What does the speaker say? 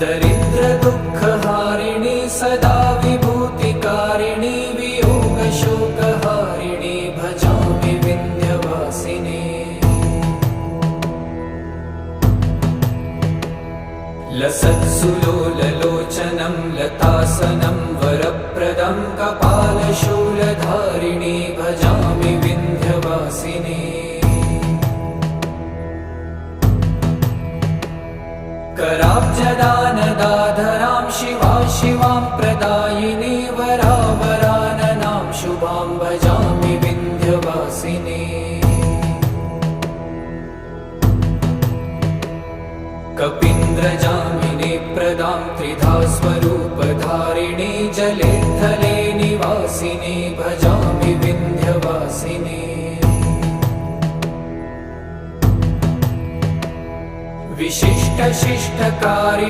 दरिद्रदुःखहारिणी सदा विभूतिकारिणी वियोगशोकहारिणी भजामि विन्ध्यवासिनी। लसत्सुलोललोचनं लतासनं वरप्रदं कपालशूलधारिणी भजामि विन्ध्यवासिनी। कराब्जदानदाधरां शिवा शिवां प्रदायिनी वरावराननां शुभां भजामि विन्ध्यवासिनी। कपीन्द्रजामिनी प्रदां त्रिधा स्वरूपधारिणी जले थले निवासिनी भजामि विन्ध्यवासिनी। विशिष्टशिष्टकारि